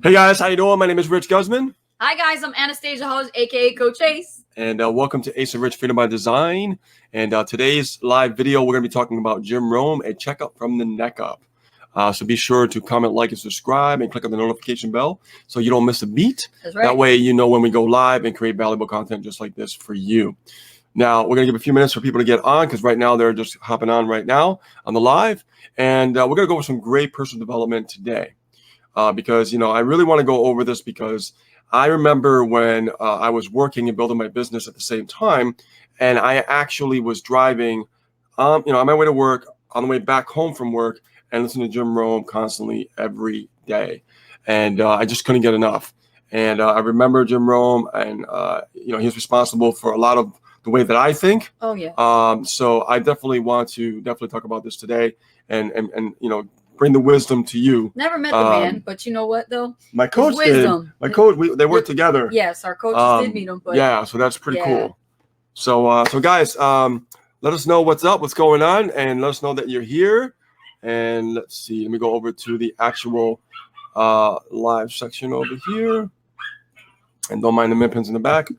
Hey guys, how you doing? My name is Rich Guzman. Hi guys, I'm Anastasia Hose, aka Coach Ace. And welcome to Ace and Rich Freedom by Design. And today's live video, we're going to be talking about Jim Rohn, a checkup from the neck up. So be sure to comment, like, and subscribe, and click on the notification bell so you don't miss a beat. That's right. That way you know when we go live and create valuable content just like this for you. Now, we're going to give a few minutes for people to get on because right now they're just hopping on right now on the live. And we're going to go over some great personal development today. Because, I really want to go over this because I remember when I was working and building my business at the same time, and I actually was driving, on my way to work, on the way back home from work, and listening to Jim Rohn constantly every day. And I just couldn't get enough. And I remember Jim Rohn, and, he's responsible for a lot of the way that I think. Oh, yeah. So I definitely want to talk about this today and bring the wisdom to you. Never met the man, but you know what though? My coach did. My coach, they worked together. Yes, our coaches did meet him. But yeah, so that's pretty cool. So guys, let us know what's up, what's going on, and let us know that you're here. And let's see, let me go over to the actual live section over here. And don't mind the min pins in the back.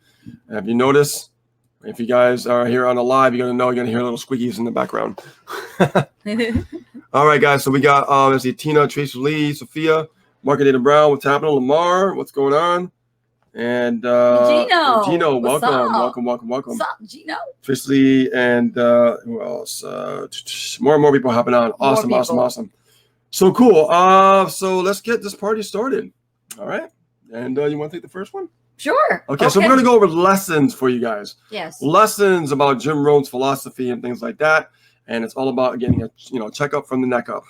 And if you notice, if you guys are here on the live, you're gonna hear little squeakies in the background. All right, guys. So we got let's see, Tina, Tracy Lee, Sophia, Mark and Brown. What's happening? Lamar, what's going on? And Gino, welcome. What's up, Gino? Tracy Lee and who else? More and more people hopping on. Awesome. So cool. So let's get this party started. All right. And you want to take the first one? Sure. Okay, so we're going to go over lessons for you guys. Yes. Lessons about Jim Rohn's philosophy and things like that. And it's all about getting a checkup from the neck up.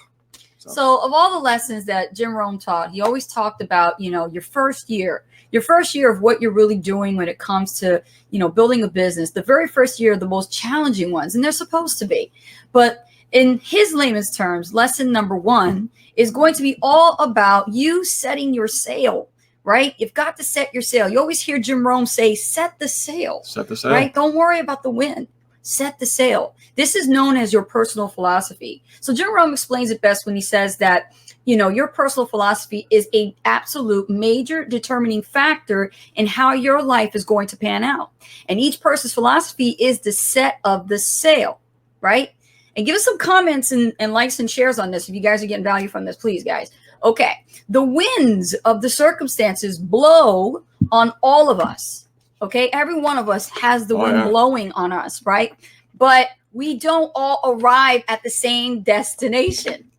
So of all the lessons that Jim Rohn taught, he always talked about, your first year of what you're really doing when it comes to, building a business. The very first year are the most challenging ones, and they're supposed to be. But in his layman's terms, lesson number one is going to be all about you setting your sail. Right? You've got to set your sail. You always hear Jim Rohn say, set the sail. Set the sail. Right? Don't worry about the wind. Set the sail. This is known as your personal philosophy. So Jim Rohn explains it best when he says that, your personal philosophy is an absolute major determining factor in how your life is going to pan out. And each person's philosophy is the set of the sail, right? And give us some comments and likes and shares on this if you guys are getting value from this, please, guys. Okay, the winds of the circumstances blow on all of us. Okay, every one of us has the wind blowing on us, right? But we don't all arrive at the same destination,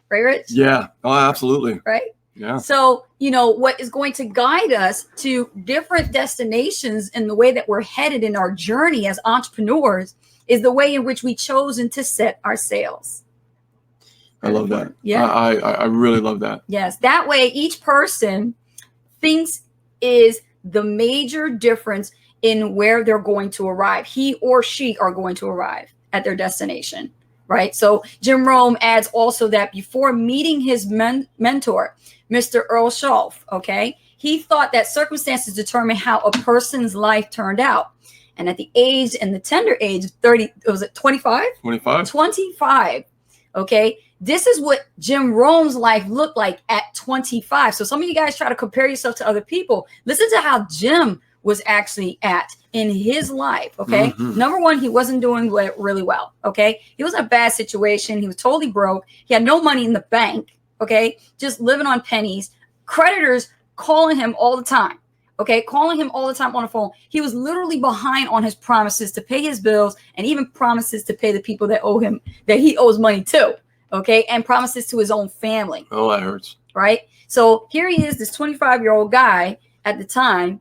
right, Rich? Yeah, absolutely. Right? Yeah. So, what is going to guide us to different destinations in the way that we're headed in our journey as entrepreneurs is the way in which we chosen to set our sails. I love that. Yeah. I really love that. Yes. That way, each person thinks is the major difference in where they're going to arrive. He or she are going to arrive at their destination, right? So Jim Rohn adds also that before meeting his mentor, Mr. Earl Scholz, okay, he thought that circumstances determine how a person's life turned out. And at the tender age of 30, was it 25? 25. Okay. This is what Jim Rohn's life looked like at 25. So some of you guys try to compare yourself to other people. Listen to how Jim was actually at in his life. Okay. Mm-hmm. Number one, he wasn't doing really well. Okay. He was in a bad situation. He was totally broke. He had no money in the bank. Okay. Just living on pennies. Creditors calling him all the time. Okay. Calling him all the time on the phone. He was literally behind on his promises to pay his bills and even promises to pay the people that owe him, that he owes money to. Okay. And promises to his own family. Oh, that hurts. Right. So here he is, this 25-year-old guy at the time,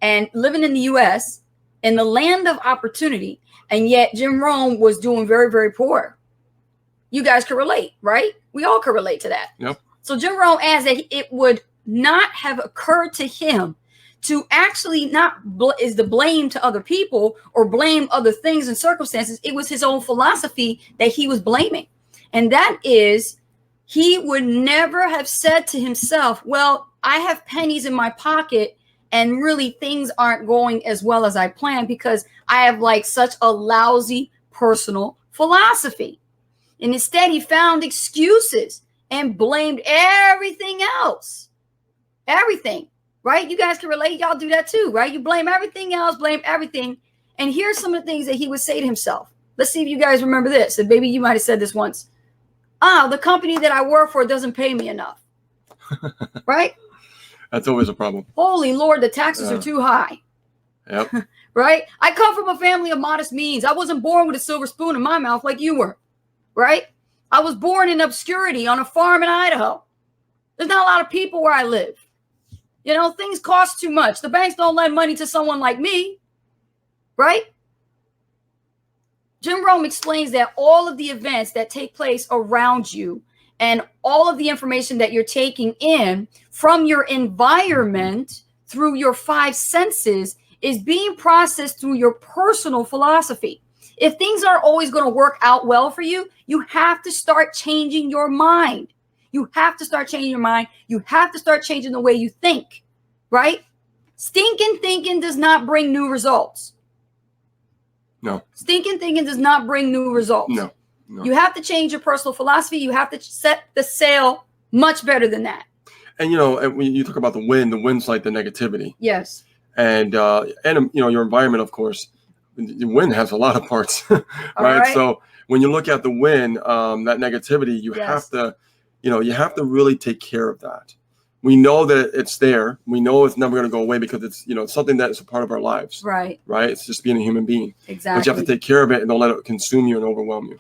and living in the U.S. in the land of opportunity. And yet Jim Rohn was doing very, very poor. You guys could relate, right? We all could relate to that. Yep. So Jim Rohn adds that it would not have occurred to him to actually not is the blame to other people or blame other things and circumstances. It was his own philosophy that he was blaming. And that is, he would never have said to himself, well, I have pennies in my pocket and really things aren't going as well as I planned because I have like such a lousy personal philosophy. And instead he found excuses and blamed everything else. Everything, right? You guys can relate. Y'all do that too, right? You blame everything else, blame everything. And here's some of the things that he would say to himself. Let's see if you guys remember this. And maybe you might have said this once. The company that I work for doesn't pay me enough. Right? That's always a problem. Holy Lord, the taxes are too high. Yep. Right? I come from a family of modest means. I wasn't born with a silver spoon in my mouth like you were. Right? I was born in obscurity on a farm in Idaho. There's not a lot of people where I live. You know, things cost too much. The banks don't lend money to someone like me. Right? Jim Rohn explains that all of the events that take place around you and all of the information that you're taking in from your environment through your 5 senses is being processed through your personal philosophy. If things aren't always going to work out well for you, you have to start changing your mind. You have to start changing your mind. You have to start changing the way you think, right? Stinking thinking does not bring new results. No. Stinking thinking does not bring new results. No. You have to change your personal philosophy. You have to set the sail much better than that. And, you know, when you talk about the wind's like the negativity. Yes. And you know, your environment, of course, the wind has a lot of parts, right? So when you look at the wind, that negativity, you have to, you know, you have to really take care of that. We know that it's there. We know it's never going to go away because it's, you know, something that is a part of our lives. Right. Right. It's just being a human being. Exactly. But you have to take care of it and don't let it consume you and overwhelm you.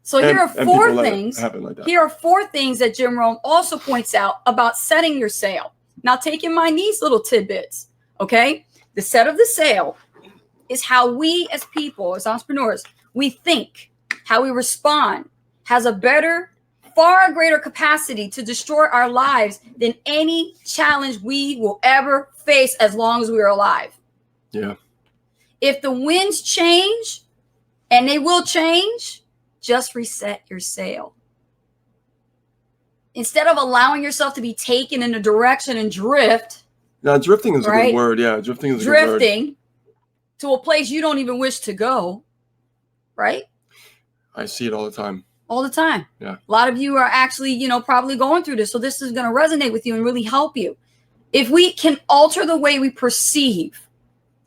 So here are 4 things. Like here are 4 things that Jim Rohn also points out about setting your sail. Now take in mind these little tidbits. Okay. The set of the sail is how we as people, as entrepreneurs, we think, how we respond, has a better, far greater capacity to destroy our lives than any challenge we will ever face as long as we are alive. Yeah. If the winds change, and they will change, just reset your sail. Instead of allowing yourself to be taken in a direction and drift. Now, drifting is a good word. Yeah, drifting is a good word. Drifting to a place you don't even wish to go. Right? I see it all the time. All the time. Yeah. A lot of you are actually, you know, probably going through this. So this is going to resonate with you and really help you. If we can alter the way we perceive,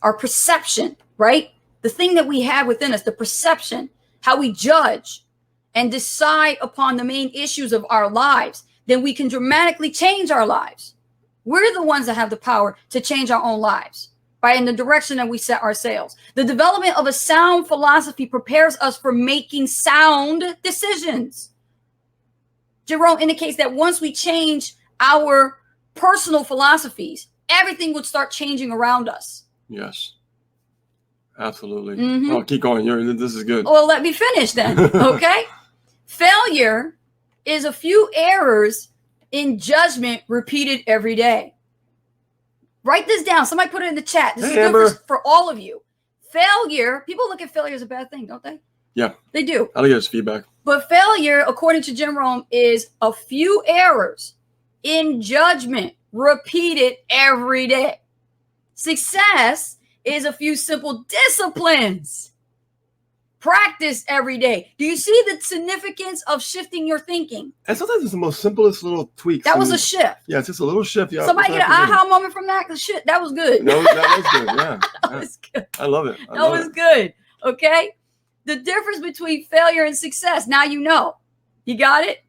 our perception, right? The thing that we have within us, the perception, how we judge and decide upon the main issues of our lives, then we can dramatically change our lives. We're the ones that have the power to change our own lives by in the direction that we set our sails. The development of a sound philosophy prepares us for making sound decisions. Jim Rohn indicates that once we change our personal philosophies, everything would start changing around us. Yes. Absolutely. Mm-hmm. Oh, keep going. This is good. Well, let me finish then. Okay. Failure is a few errors in judgment repeated every day. Write this down. Somebody put it in the chat. This is good for all of you. Failure, people look at failure as a bad thing, don't they? Yeah. They do. I look at it as feedback. But failure, according to Jim Rohn, is a few errors in judgment repeated every day. Success is a few simple disciplines practiced every day. Do you see the significance of shifting your thinking? And sometimes it's the most simplest little tweaks. That was a shift. Yeah, it's just a little shift. Yeah, somebody get an aha moment from that? Because shit, that was good. No, that was good. Yeah. That was good. I love it. That was good. Okay. The difference between failure and success. Now you know. You got it?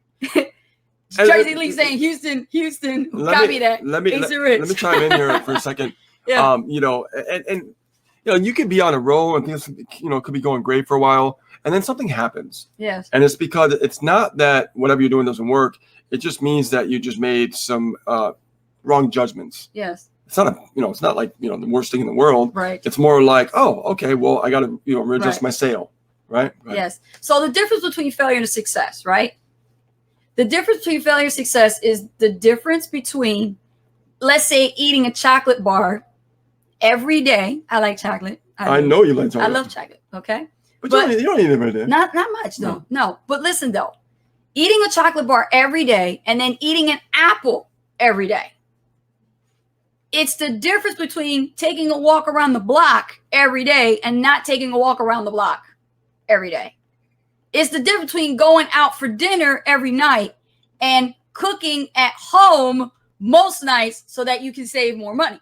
Tracy Lee saying Houston, copy that. Let me chime in here for a second. Yeah. You know, and you know, you could be on a roll and things, you know, could be going great for a while, and then something happens. Yes. And it's because it's not that whatever you're doing doesn't work. It just means that you just made some wrong judgments. Yes. It's not it's not like, you know, the worst thing in the world. Right. It's more like, oh, okay, well, I got to, you know, readjust my sail. Right? Yes. So the difference between failure and success, right? The difference between failure and success is the difference between, let's say, eating a chocolate bar every day. I like chocolate. I know you like chocolate. I love chocolate. Okay. But you don't eat it every day. Not much though. No. But listen though, eating a chocolate bar every day and then eating an apple every day. It's the difference between taking a walk around the block every day and not taking a walk around the block every day. It's the difference between going out for dinner every night and cooking at home most nights so that you can save more money.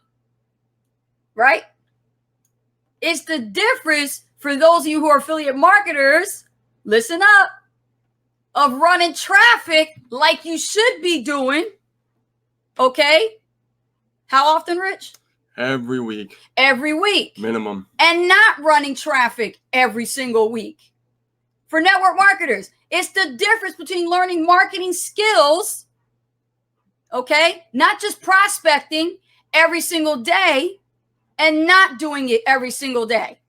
Right? It's the difference for those of you who are affiliate marketers, listen up, of running traffic like you should be doing. Okay? How often, Rich? Every week. Every week. Minimum. And not running traffic every single week. For network marketers, it's the difference between learning marketing skills, okay, not just prospecting every single day and not doing it every single day.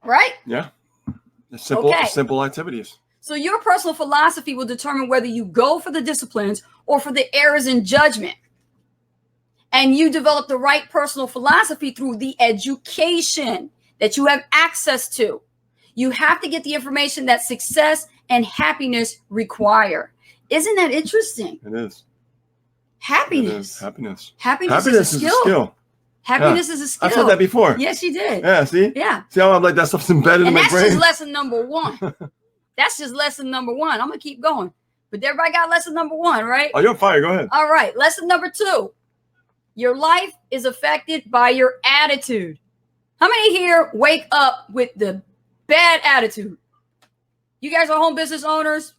Right? Yeah. Simple activities. So your personal philosophy will determine whether you go for the disciplines or for the errors in judgment. And you develop the right personal philosophy through the education that you have access to. You have to get the information that success and happiness require. Isn't that interesting? It is. Happiness. It is. Happiness. Happiness is a skill. Happiness is a skill. I've said that before. Yes, you did. Yeah, see? Yeah. See how I'm like that stuff's embedded in my brain? And that's just lesson number one. That's just lesson number one. I'm going to keep going. But everybody got lesson number one, right? Oh, you're on fire. Go ahead. All right. Lesson number two. Your life is affected by your attitude. How many here wake up with the bad attitude? You guys are home business owners.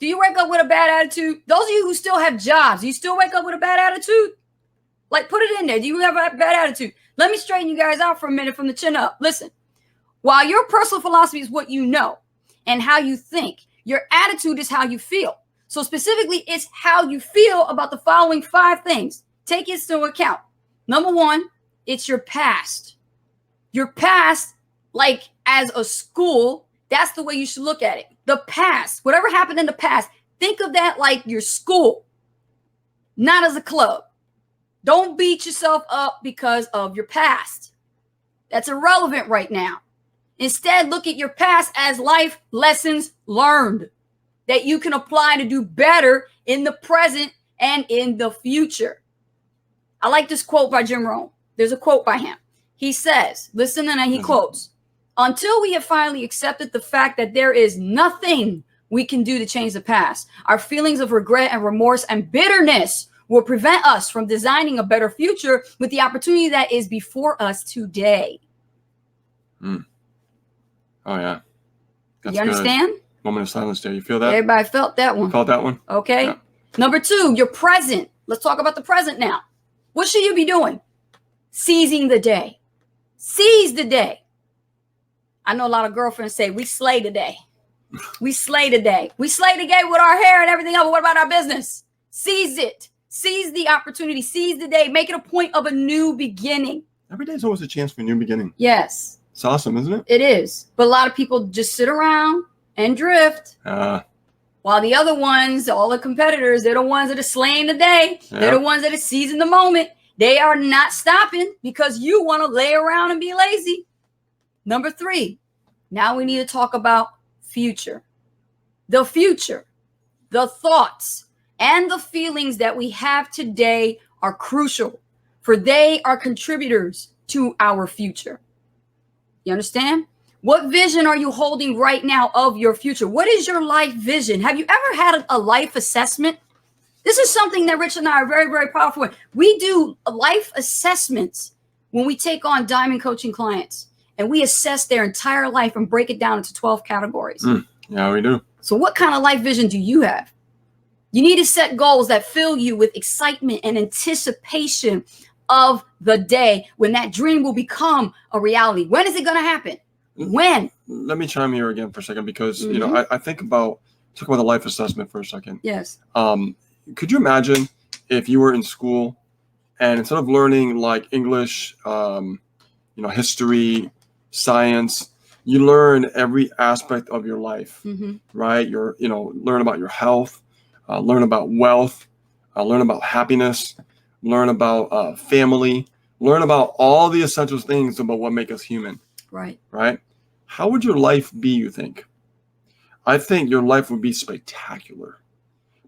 Do you wake up with a bad attitude? Those of you who still have jobs, do you still wake up with a bad attitude? Like, put it in there. Do you have a bad attitude? Let me straighten you guys out for a minute from the chin up. Listen, while your personal philosophy is what you know and how you think, your attitude is how you feel. So specifically, it's how you feel about the following 5 things. Take this into account. Number one, it's your past. Your past, like as a school, that's the way you should look at it. The past, whatever happened in the past, think of that like your school, not as a club. Don't beat yourself up because of your past. That's irrelevant right now. Instead, look at your past as life lessons learned that you can apply to do better in the present and in the future. I like this quote by Jim Rohn. There's a quote by him. He says, listen, and he quotes, until we have finally accepted the fact that there is nothing we can do to change the past, our feelings of regret and remorse and bitterness will prevent us from designing a better future with the opportunity that is before us today. Mm. Oh, yeah. That's you understand? Good. Moment of silence there. You feel that? Everybody felt that one. Felt that one? Okay. Yeah. Number 2, your present. Let's talk about the present now. What should you be doing? Seizing the day. Seize the day. I know a lot of girlfriends say, we slay today. We slay today. We slay today with our hair and everything else. But what about our business? Seize it. Seize the opportunity. Seize the day. Make it a point of a new beginning. Every day is always a chance for a new beginning. Yes. It's awesome, isn't it? It is. But a lot of people just sit around and drift. While the other ones, all the competitors, they're the ones that are slaying the day. Yep. They're the ones that are seizing the moment. They are not stopping because you want to lay around and be lazy. Number 3, now we need to talk about future. The future, the thoughts, and the feelings that we have today are crucial, for they are contributors to our future. You understand? What vision are you holding right now of your future? What is your life vision? Have you ever had a life assessment? This is something that Rich and I are very, very powerful with. We do life assessments when we take on diamond coaching clients, and we assess their entire life and break it down into 12 categories. Yeah, we do. So what kind of life vision do you have? You need to set goals that fill you with excitement and anticipation of the day when that dream will become a reality. When is it going to happen? When? Let me chime here again for a second because, you know, I think about, talk about the life assessment for a second. Yes. Could you imagine if you were in school and instead of learning like English, history, science, you learn every aspect of your life, right? Learn about your health, learn about wealth, learn about happiness, learn about family, learn about all the essential things about what make us human. Right. Right. How would your life be, you think? I think your life would be spectacular.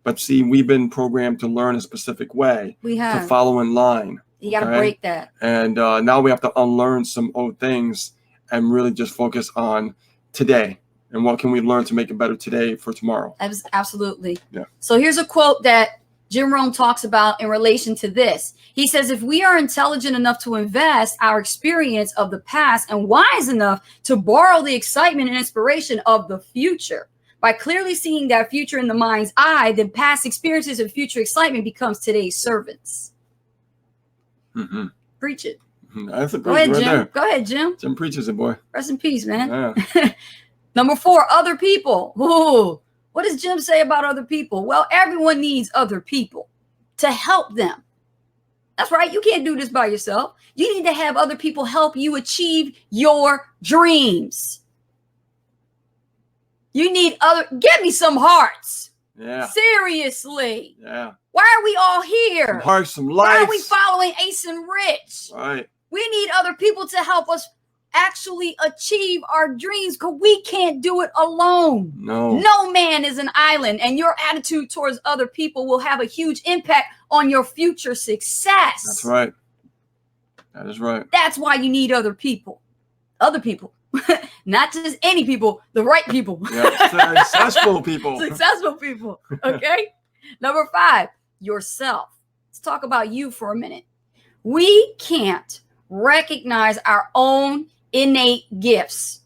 But see, we've been programmed to learn a specific way. We have. To follow in line. You got to break that. And now we have to unlearn some old things and really just focus on today And what can we learn to make it better today for tomorrow? Absolutely. Yeah. So here's a quote that Jim Rohn talks about in relation to this. He says, if we are intelligent enough to invest our experience of the past and wise enough to borrow the excitement and inspiration of the future, by clearly seeing that future in the mind's eye, then past experiences and future excitement becomes today's servants. Mm-hmm. Preach it. That's a Go ahead, right Jim. there. Go ahead, Jim. Jim preaches it, boy. Rest in peace, man. Yeah. Number 4, other people. Ooh, what does Jim say about other people? Well, everyone needs other people to help them. That's right. You can't do this by yourself. You need to have other people help you achieve your dreams. You need get me some hearts. Yeah. Seriously. Yeah. Why are we all here? Some hearts, some Why lives. are we following Ace and Rich? Right. We need other people to help us actually achieve our dreams because we can't do it alone. No. No man is an island, and your attitude towards other people will have a huge impact on your future success. That's right. That is right. That's why you need other people. Other people. Not just any people, the right people. Yeah, successful people. Successful people. Okay. Number 5, yourself. Let's talk about you for a minute. We can't recognize our own innate gifts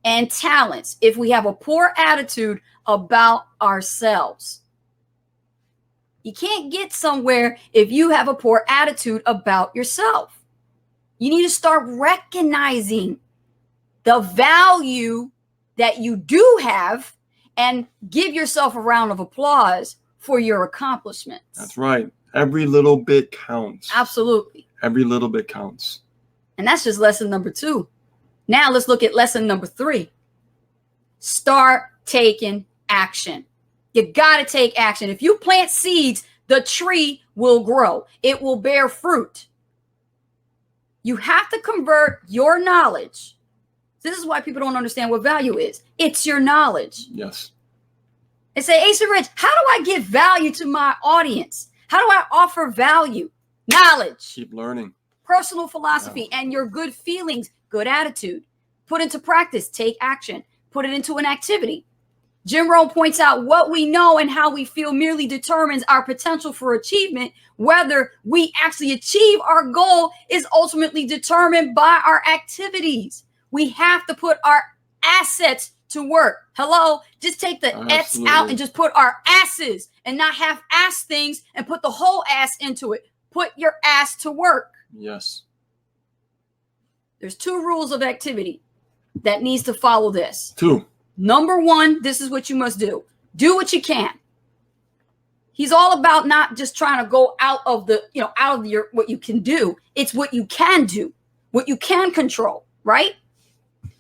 and talents if we have a poor attitude about ourselves. You can't get somewhere if you have a poor attitude about yourself. You need to start recognizing the value that you do have and give yourself a round of applause for your accomplishments. That's right. Every little bit counts. Absolutely. Every little bit counts. And that's just lesson number 2. Now let's look at lesson number 3. Start taking action. You got to take action. If you plant seeds, the tree will grow. It will bear fruit. You have to convert your knowledge. This is why people don't understand what value is. It's your knowledge. Yes. They say, Ace and Rich, how do I give value to my audience? How do I offer value? Knowledge. Keep learning. Personal philosophy and your good feelings, good attitude. Put into practice, take action. Put it into an activity. Jim Rohn points out what we know and how we feel merely determines our potential for achievement. Whether we actually achieve our goal is ultimately determined by our activities. We have to put our assets to work. Hello? Just take the S out and just put our asses and not half-ass things and put the whole ass into it. Put your ass to work. Yes. There's 2 rules of activity that needs to follow this. 2. Number 1, this is what you must do. Do what you can. He's all about not just trying to go out of your what you can do. It's what you can do, what you can control, right?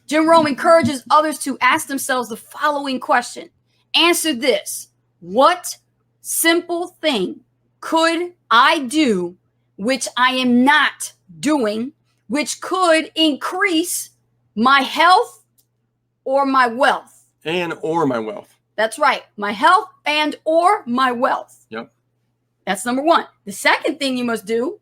Jim Rohn encourages others to ask themselves the following question. Answer this. What simple thing could I do which I am not doing, which could increase my health or my wealth? And or my wealth. That's right. My health and or my wealth. Yep. That's number 1. The second thing you must do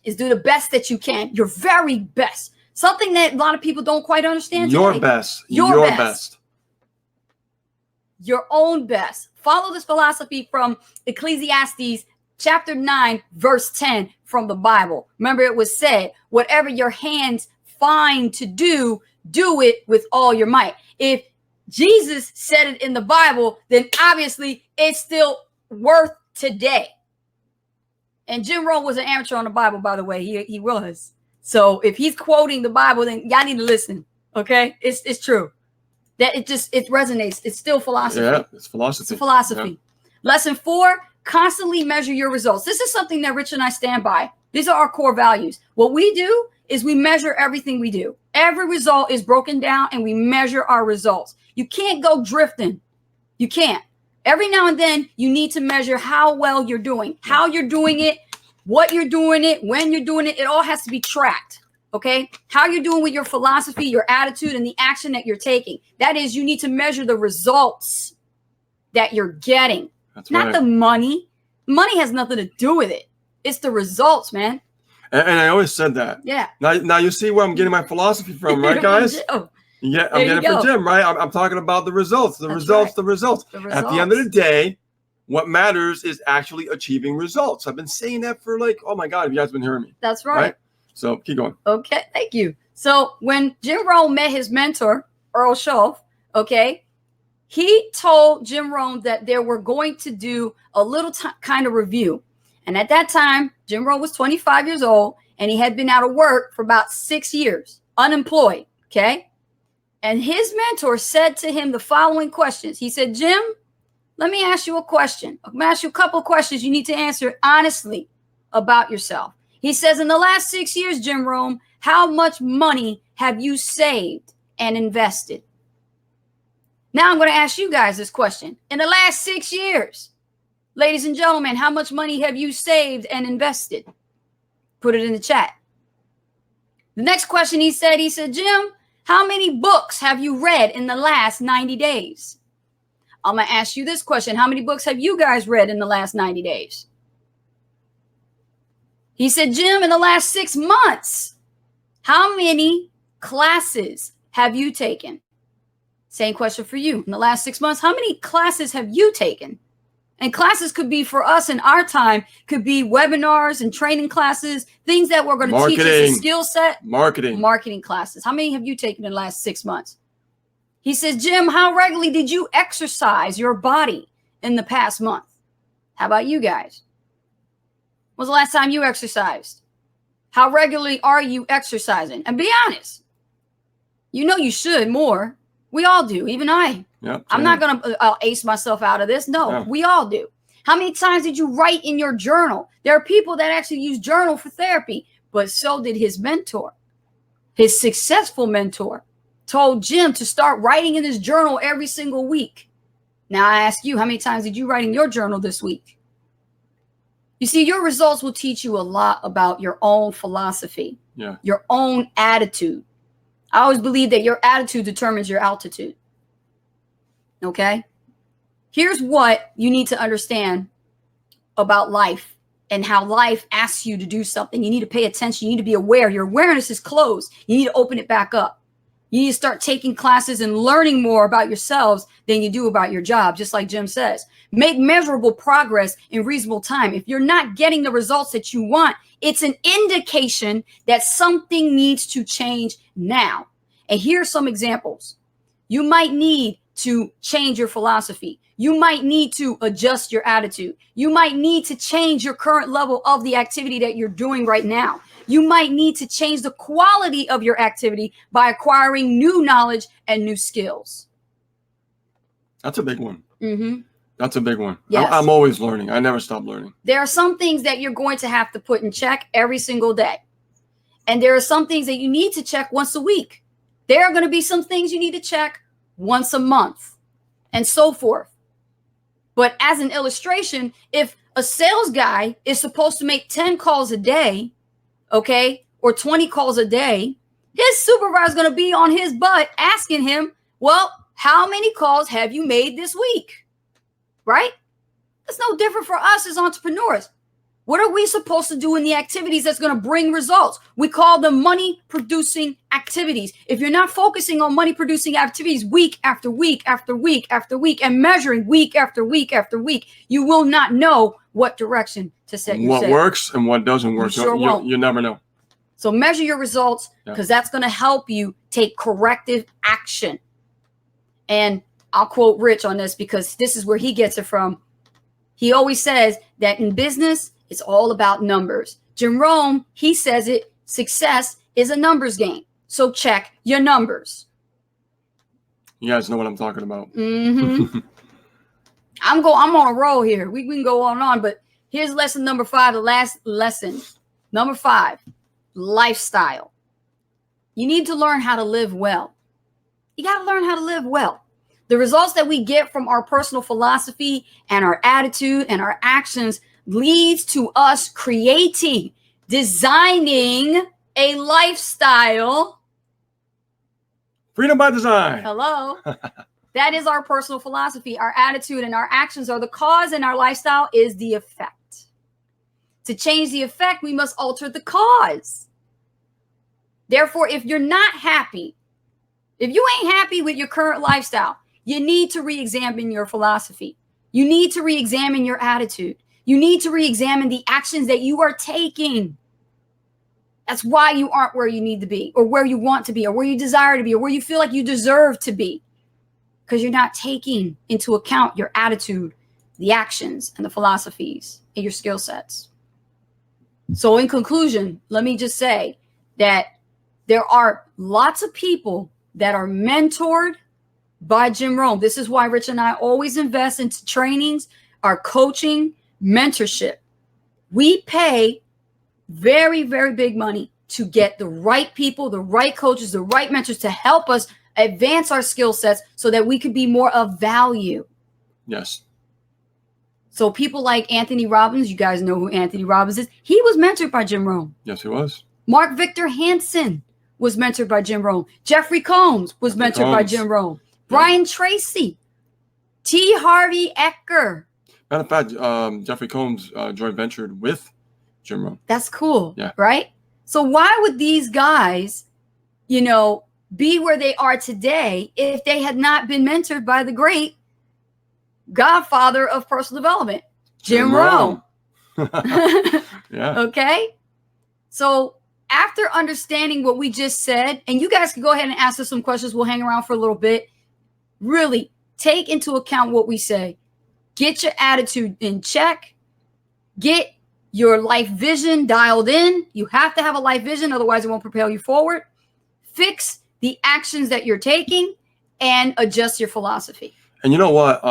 is do the best that you can. Your very best. Something that a lot of people don't quite understand. Your today. best. Your best. best. Your own best. Follow this philosophy from Ecclesiastes chapter 9, verse 10 from the Bible. Remember, it was said, whatever your hands find to do, do it with all your might. If Jesus said it in the Bible, then obviously it's still worth today. And Jim Rohn was an amateur on the Bible, by the way. He was. So if he's quoting the Bible, then y'all need to listen. Okay? It's true. That it resonates. It's still philosophy. Yeah, it's philosophy. It's a philosophy. Yeah. Lesson 4, constantly measure your results. This is something that Rich and I stand by. These are our core values. What we do is we measure everything we do. Every result is broken down and we measure our results. You can't go drifting. You can't. Every now and then you need to measure how well you're doing, how you're doing it, what you're doing it, when you're doing it. It all has to be tracked. Okay. How you're doing with your philosophy, your attitude, and the action that you're taking. That is, you need to measure the results that you're getting. That's not right. the money. Money has nothing to do with it. It's the results, man. And I always said that. Yeah. Now you see where I'm getting my philosophy from, right, guys? Yeah, I'm There you getting it go. for Jim, right? I'm talking about the results, the That's results, right. the results. The At the end of the results. day, what matters is actually achieving results. I've been saying that for like, oh my God, have you guys been hearing me? That's right. So keep going. Okay, thank you. So when Jim Rohn met his mentor, Earl Schoff, okay, he told Jim Rohn that they were going to do a little kind of review. And at that time, Jim Rohn was 25 years old, and he had been out of work for about 6 years, unemployed, okay? And his mentor said to him the following questions. He said, Jim, let me ask you a question. I'm going to ask you a couple of questions you need to answer honestly about yourself. He says, in the last 6 years, Jim Rohn, how much money have you saved and invested? Now I'm going to ask you guys this question. In the last 6 years, ladies and gentlemen, how much money have you saved and invested? Put it in the chat. The next question he said, Jim, how many books have you read in the last 90 days? I'm going to ask you this question. How many books have you guys read in the last 90 days? He said, Jim, in the last 6 months, how many classes have you taken? Same question for you. In the last 6 months, how many classes have you taken? And classes could be for us in our time, could be webinars and training classes, things that we're going to teach us a skill set. Marketing classes. How many have you taken in the last 6 months? He says, Jim, how regularly did you exercise your body in the past month? How about you guys? When was the last time you exercised? How regularly are you exercising? And be honest. You know you should more. We all do, even I. Yep, I'm not going to ace myself out of this. No, we all do. How many times did you write in your journal? There are people that actually use journal for therapy, but so did his mentor. His successful mentor told Jim to start writing in his journal every single week. Now I ask you, how many times did you write in your journal this week? You see, your results will teach you a lot about your own philosophy, your own attitude. I always believe that your attitude determines your altitude. Okay? Here's what you need to understand about life and how life asks you to do something. You need to pay attention. You need to be aware. Your awareness is closed. You need to open it back up. You need to start taking classes and learning more about yourselves than you do about your job, just like Jim says. Make measurable progress in reasonable time. If you're not getting the results that you want, it's an indication that something needs to change now. And here's some examples. You might need to change your philosophy. You might need to adjust your attitude. You might need to change your current level of the activity that you're doing right now. You might need to change the quality of your activity by acquiring new knowledge and new skills. That's a big one. Mm-hmm. That's a big one. Yes. I'm always learning. I never stop learning. There are some things that you're going to have to put in check every single day. And there are some things that you need to check once a week. There are going to be some things you need to check once a month and so forth. But as an illustration, if a sales guy is supposed to make 10 calls a day, okay, or 20 calls a day, his supervisor is going to be on his butt asking him, well, how many calls have you made this week? Right? That's no different for us as entrepreneurs. What are we supposed to do in the activities that's going to bring results? We call them money-producing activities. If you're not focusing on money-producing activities week after week after week after week and measuring week after week after week, you will not know what direction to set your sail. What works and what doesn't work. You sure won't. You never know. So measure your results because that's going to help you take corrective action. And I'll quote Rich on this because this is where he gets it from. He always says that in business, it's all about numbers. Jim Rohn, he says it, success is a numbers game. So check your numbers. You guys know what I'm talking about. Mm-hmm. I'm on a roll here. We can go on and on, but here's lesson number 5, the last lesson. Number 5, lifestyle. You need to learn how to live well. You got to learn how to live well. The results that we get from our personal philosophy and our attitude and our actions leads to us creating, designing a lifestyle. Freedom by design. Hello. That is our personal philosophy. Our attitude and our actions are the cause and our lifestyle is the effect. To change the effect, we must alter the cause. Therefore, if you're not happy If you ain't happy with your current lifestyle, you need to re-examine your philosophy. You need to re-examine your attitude. You need to re-examine the actions that you are taking. That's why you aren't where you need to be, or where you want to be, or where you desire to be, or where you feel like you deserve to be. Because you're not taking into account your attitude, the actions, and the philosophies, and your skill sets. So in conclusion, let me just say that there are lots of people that are mentored by Jim Rohn. This is why Rich and I always invest into trainings, our coaching, mentorship. We pay very, very big money to get the right people, the right coaches, the right mentors to help us advance our skill sets so that we could be more of value. Yes. So people like Anthony Robbins, you guys know who Anthony Robbins is. He was mentored by Jim Rohn. Yes, he was. Mark Victor Hansen was mentored by Jim Rohn. Jeffrey Combs was mentored by Jim Rohn. Brian Tracy, T. Harvey Eker. Matter of fact, Jeffrey Combs joint ventured with Jim Rohn. That's cool, yeah. Right? So why would these guys, you know, be where they are today if they had not been mentored by the great godfather of personal development, Jim Rohn? Yeah. Okay? So after understanding what we just said, and you guys can go ahead and ask us some questions. We'll hang around for a little bit. Really take into account what we say. Get your attitude in check. Get your life vision dialed in. You have to have a life vision, otherwise it won't propel you forward. Fix the actions that you're taking and adjust your philosophy. And you know what?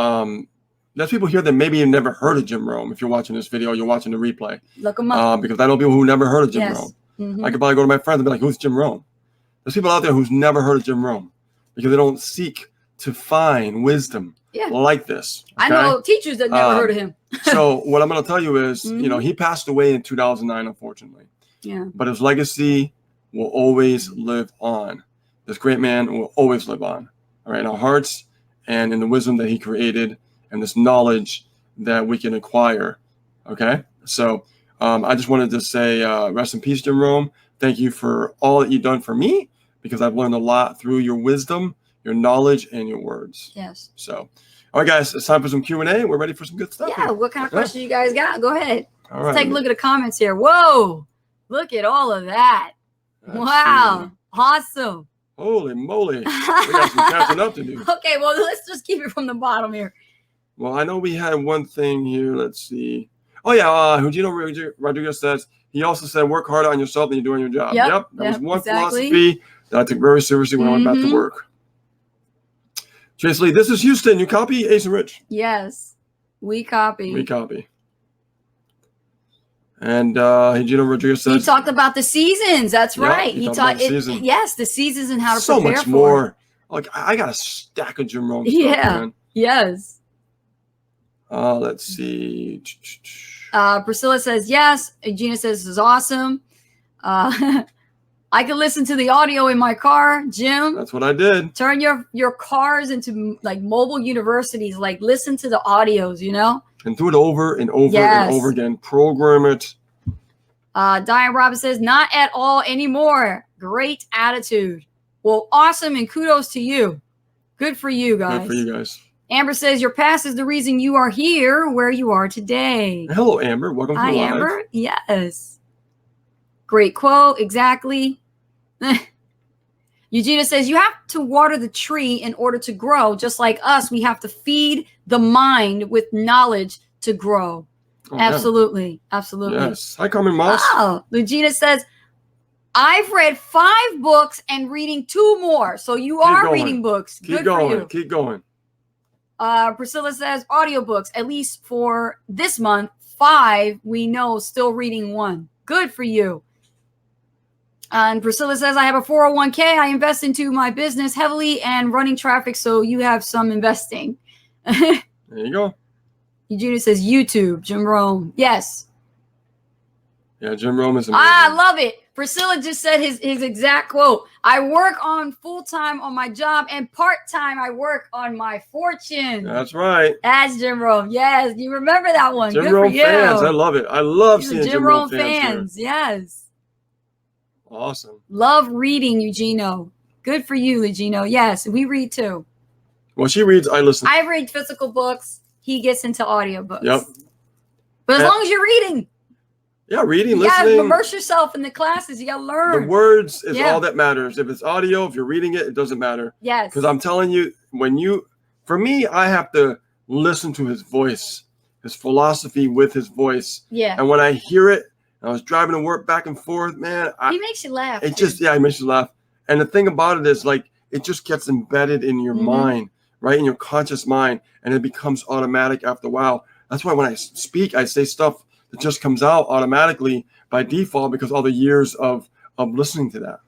There's people here that maybe have never heard of Jim Rohn. If you're watching this video, you're watching the replay. Look them up. Because I know people who never heard of Jim Rohn. Mm-hmm. I could probably go to my friends and be like, who's Jim Rohn? There's people out there who's never heard of Jim Rohn because they don't seek to find wisdom like this. Okay? I know teachers that never heard of him. So what I'm going to tell you is, you know, he passed away in 2009, unfortunately. Yeah. But his legacy will always live on. This great man will always live on. All right, in our hearts and in the wisdom that he created and this knowledge that we can acquire. Okay. So I just wanted to say rest in peace, Jim Rohn. Thank you for all that you've done for me because I've learned a lot through your wisdom, your knowledge, and your words. Yes. So, all right, guys, it's time for some Q&A. We're ready for some good stuff. Yeah, here. what kind of questions you guys got? Go ahead. All Let's right. take a look at the comments here. Whoa, look at all of that. Wow, awesome. Holy moly. We got some catching up to do. Okay, well, let's just keep it from the bottom here. Well, I know we had one thing here. Let's see. Oh, yeah. Eugenio Rodriguez says, he also said, work harder on yourself than you're doing your job. Yep. That was one philosophy that I took very seriously when I went back to work. Trace Lee, this is Houston. You copy? Ace and Rich. Yes, we copy. We copy. And Eugenio Rodriguez says, he talked about the seasons. That's right. He talked about the season. Yes, the seasons and how to so prepare much for more. it. Like I got a stack of Jim Rohn stuff, Yeah. man. Yes. Let's see. Priscilla says yes. Gina says this is awesome. I can listen to the audio in my car, Jim. That's what I did. Turn your cars into like mobile universities. Like listen to the audios, you know. And do it over and over and over again. Program it. Diane Robbins says not at all anymore. Great attitude. Well, awesome and kudos to you. Good for you guys. Good for you guys. Amber says your past is the reason you are here where you are today. Hello, Amber. Welcome to the live. Amber. Yes. Great quote. Exactly. Eugenia says you have to water the tree in order to grow. Just like us, we have to feed the mind with knowledge to grow. Oh, absolutely. Yeah. Absolutely. Yes. Hi, Carmen Moss. Oh, Regina says, I've read 5 books and reading 2 more. So you are reading books. Keep going. Keep going. Priscilla says audiobooks, at least for this month, 5. We know still reading 1. Good for you. And Priscilla says, I have a 401k. I invest into my business heavily and running traffic. So you have some investing. There you go. Eugenia says YouTube, Jim Rohn. Yes. Yeah, Jim Rohn is amazing. I love it. Priscilla just said his exact quote. I work on full-time on my job and part-time I work on my fortune. That's right. That's Jim Rohn. Yes. You remember that one. Jim Good Rohn for you. fans. I love it. I love seeing Jim Rohn fans. Yes. Awesome. Love reading, Eugenio. Good for you, Legino. Yes, we read too. Well, she reads, I listen. I read physical books. He gets into audiobooks. Yep. But as long as you're reading. Yeah, reading, you listening. You gotta immerse yourself in the classes. You gotta learn. The words is all that matters. If it's audio, if you're reading it, it doesn't matter. Yes. Because I'm telling you, for me, I have to listen to his voice, his philosophy with his voice. Yeah. And when I hear it, I was driving to work back and forth, man. He makes you laugh. It just, he makes you laugh. And the thing about it is, like, it just gets embedded in your mind, right? In your conscious mind. And it becomes automatic after a while. That's why when I speak, I say stuff that just comes out automatically by default because all the years of listening to that.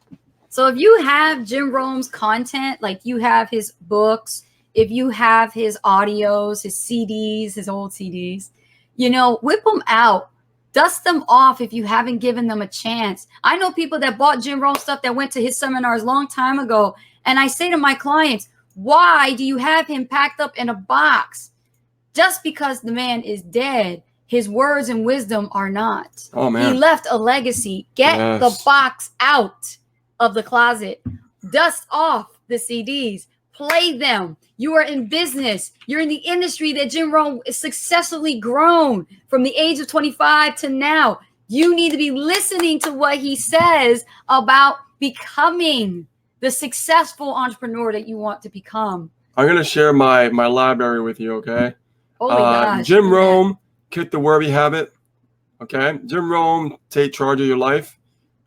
So if you have Jim Rohn's content, like you have his books, if you have his audios, his CDs, his old CDs, whip them out. Dust them off if you haven't given them a chance. I know people that bought Jim Rohn stuff that went to his seminars a long time ago. And I say to my clients, why do you have him packed up in a box? Just because the man is dead, his words and wisdom are not. Oh, man. He left a legacy. Get the box out of the closet. Dust off the CDs. Play them. You are in business. You're in the industry that Jim Rohn is successfully grown from the age of 25 to now. You need to be listening to what he says about becoming the successful entrepreneur that you want to become. I'm going to share my library with you, okay? Oh, my gosh. Jim Rohn, Kick the Worry Habit, okay? Jim Rohn, Take Charge of Your Life.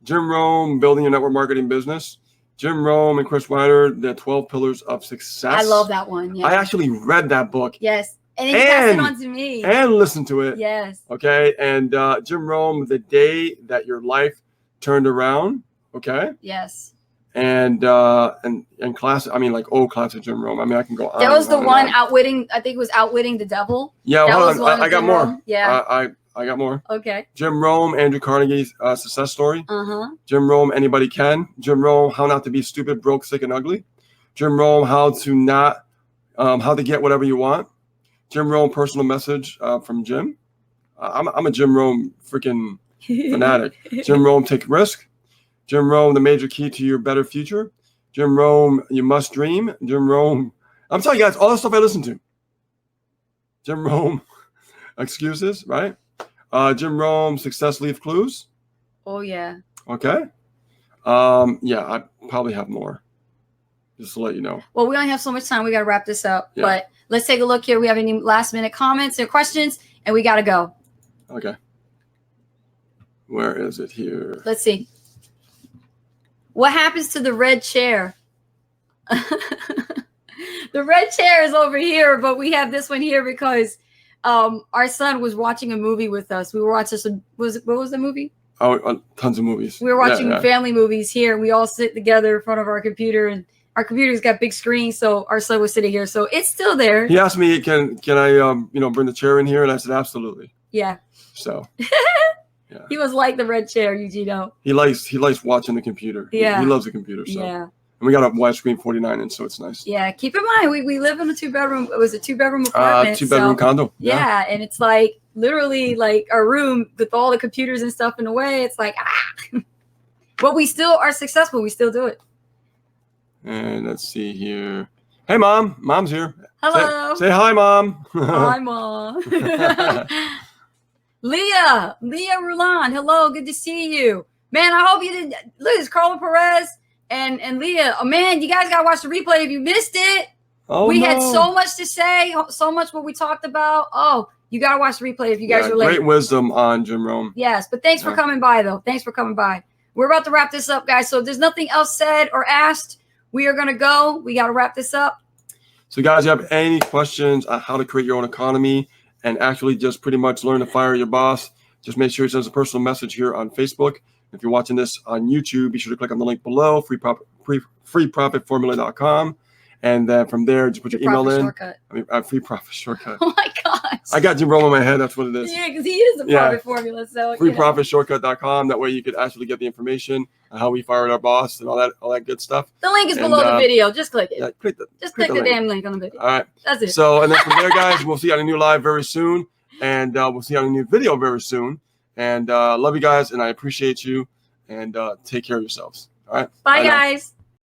Jim Rohn, Building Your Network Marketing Business. Jim Rohn and Chris Ryder, The 12 Pillars of Success. I love that one. Yeah. I actually read that book. Yes. And then you passed it on to me. And listened to it. Yes. Okay. And Jim Rohn, The Day That Your Life Turned Around. Okay. Yes. And classic, like old classic Jim Rohn. I can go on. That was the one on. Outwitting, I think it was Outwitting the Devil. Yeah, that hold on. I got more. Yeah. I got more. Okay. Jim Rohn, Andrew Carnegie's Success Story. Uh-huh. Jim Rohn, Anybody Can. Jim Rohn, How Not to Be Stupid, Broke, Sick, and Ugly. Jim Rohn, How to Get Whatever You Want. Jim Rohn, Personal Message from Jim. I'm a Jim Rohn freaking fanatic. Jim Rohn, Take Risk. Jim Rohn, The Major Key to Your Better Future. Jim Rohn, You Must Dream. Jim Rohn, I'm telling you guys, all the stuff I listen to. Jim Rohn, Excuses, right? Jim Rohn, Success Leave Clues. Oh, yeah. Okay. I probably have more. Just to let you know. Well, we only have so much time. We got to wrap this up. Yeah. But let's take a look here. We have any last minute comments or questions? And we got to go. Okay. Where is it here? Let's see. What happens to the red chair? The red chair is over here, but we have this one here because our son was watching a movie with us. We were watching what was the movie? Oh, tons of movies. We were watching family movies here, and we all sit together in front of our computer, and our computer's got big screens, so our son was sitting here. So it's still there. He asked me, can I bring the chair in here? And I said, absolutely. Yeah. So yeah. He was like the red chair, Eugenio. He likes watching the computer. Yeah. He loves the computer. So. Yeah. And we got a widescreen 49-inch, so it's nice. Yeah. Keep in mind, we live in a 2-bedroom. It was a 2-bedroom apartment. 2-bedroom condo. Yeah. And it's like literally like our room with all the computers and stuff in the way. It's like, but we still are successful. We still do it. And let's see here. Hey, Mom. Mom's here. Hello. Say hi, Mom. Hi, Mom. Leah Roland. Hello. Good to see you. Man, I hope you did. Look, it's Carla Perez and Leah. Oh, man, you guys got to watch the replay if you missed it. Oh, we had so much to say, so much what we talked about. Oh, you got to watch the replay if you guys are late. Great wisdom on Jim Rohn. Yes, but thanks for coming by, though. Thanks for coming by. We're about to wrap this up, guys. So if there's nothing else said or asked, we are going to go. We got to wrap this up. So, guys, if you have any questions on how to create your own economy and actually just pretty much learn to fire your boss, just make sure you send us a personal message here on Facebook. If you're watching this on YouTube, be sure to click on the link below, freeprofitformula.com. And then from there, just put your email in. Shortcut. Free profit shortcut. Oh, my gosh. I got Jim Rohn in my head. That's what it is. Yeah, because he is a profit formula. So freeprofitshortcut.com. That way you could actually get the information on how we fired our boss and all that good stuff. The link is below the video. Just click it. Yeah, click the damn link on the video. All right. That's it. So, and then from there, guys, we'll see you on a new live very soon. And we'll see you on a new video very soon. And love you guys. And I appreciate you. And take care of yourselves. All right. Bye guys.